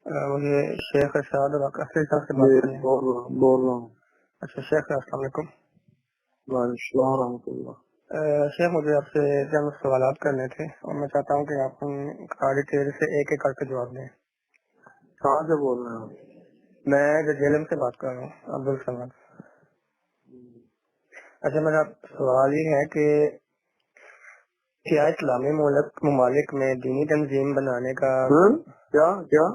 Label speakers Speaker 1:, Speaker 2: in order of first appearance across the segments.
Speaker 1: مجھے شیخ ارشاد اور اصلی صاحب سے بات کرنی ہے۔
Speaker 2: بول رہا ہوں۔
Speaker 1: اچھا شیخ صاحب السلام علیکم۔
Speaker 2: وعلیکم السلام ورحمۃ اللہ۔
Speaker 1: شیخ مجھے آپ سے چند سوالات کرنے تھے اور میں چاہتا ہوں کہ آپ ڈیٹیل سے ایک ایک کر کے جواب دیں۔
Speaker 2: کہاں سے بول رہے ہیں آپ؟
Speaker 1: میں جیلم سے بات کر رہا ہوں، عبدالسمد۔ اچھا میرا سوال یہ ہے کہ کیا اسلامی ممالک میں دینی تنظیم بنانے کا
Speaker 2: کیا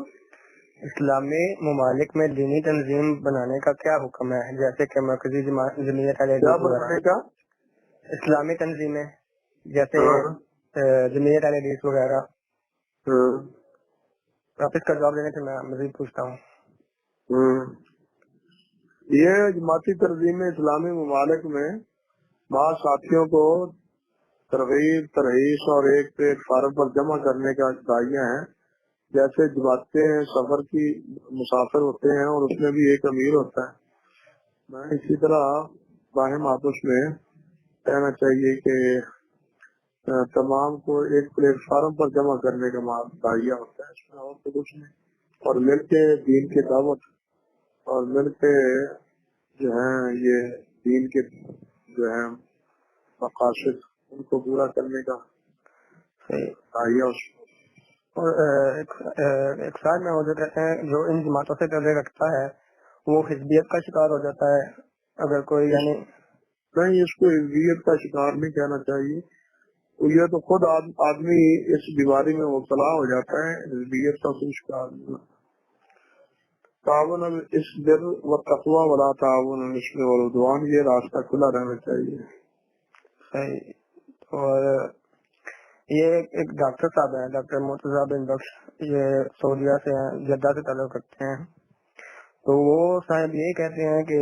Speaker 1: اسلامی ممالک میں دینی تنظیم بنانے کا کیا حکم ہے، جیسے کہ مرکزی جمعیت علیہ
Speaker 2: کیا
Speaker 1: حدیث وغیرہ؟
Speaker 2: بنانے کا؟
Speaker 1: اسلامی تنظیمیں جیسے
Speaker 2: ہاں۔
Speaker 1: جمعیت علیہ حدیث وغیرہ۔
Speaker 2: ہاں۔
Speaker 1: آپ اس کا جواب دینے سے میں مزید پوچھتا ہوں۔
Speaker 2: یہ جماعتی تنظیم اسلامی ممالک میں بعض ساتھیوں کو ترغیب ترہیش اور ایک پلیٹ پر جمع کرنے کا دائیاں ہیں، جیسے جماعتیں سفر کی مسافر ہوتے ہیں اور اس میں بھی ایک امیر ہوتا ہے۔ میں اسی طرح باہم آپس میں کہنا چاہیے کہ تمام کو ایک پلیٹ فارم پر جمع کرنے کا دائیہ ہوتا ہے، اس میں اور تو کچھ نہیں، اور مل کے دین کی دعوت اور مل کے جو ہیں یہ دین کے جو ہیں مقاصد ان کو پورا کرنے کا دائیہ۔
Speaker 1: اور ایک سال میں وہ جو کہتے ہیں جو ان جماعتوں سے تعلق رکھتا ہے وہ حزبیت کا شکار ہو جاتا ہے اگر کوئی، یعنی
Speaker 2: نہیں، اس کو حزبیت کا شکار نہیں کہنا چاہیے، یہ تو خود آدمی اس بیماری میں مبتلا ہو جاتا ہے، حزبیت کا کوئی شکار نہیں۔ تعاون اس دل و تقوی ولا تعاون الاسم والعدوان، یہ راستہ کھلا رہنا چاہیے۔
Speaker 1: صحیح۔ اور یہ ایک ڈاکٹر صاحب ہیں، ڈاکٹر مرتضیٰ بن بخش، یہ سعودیہ سے ہیں، جدہ سے تعلق رکھتے ہیں، تو وہ صاحب یہی کہتے ہیں کہ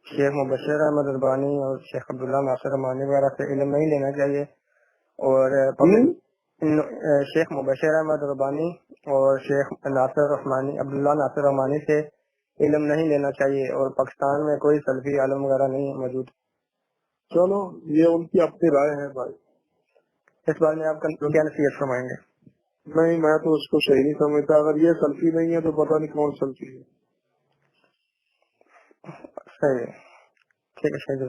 Speaker 1: شیخ مبشر احمد ربانی اور شیخ عبداللہ ناصر رحمانی وغیرہ سے علم نہیں لینا چاہیے، اور شیخ مبشر احمد ربانی اور شیخ ناصر رحمانی عبداللہ ناصر رحمانی سے علم نہیں لینا چاہیے، اور پاکستان میں کوئی سلفی عالم وغیرہ نہیں موجود۔
Speaker 2: چلو یہ ان کی اپنی رائے ہے بھائی،
Speaker 1: اس بارے میں آپ کیا نصیحت فرمائیں گے؟
Speaker 2: نہیں میں تو اس کو صحیح نہیں سمجھتا، اگر یہ سلفی نہیں ہے تو پتہ نہیں کون سلفی ہے۔
Speaker 1: صحیح، ٹھیک ہے، شہید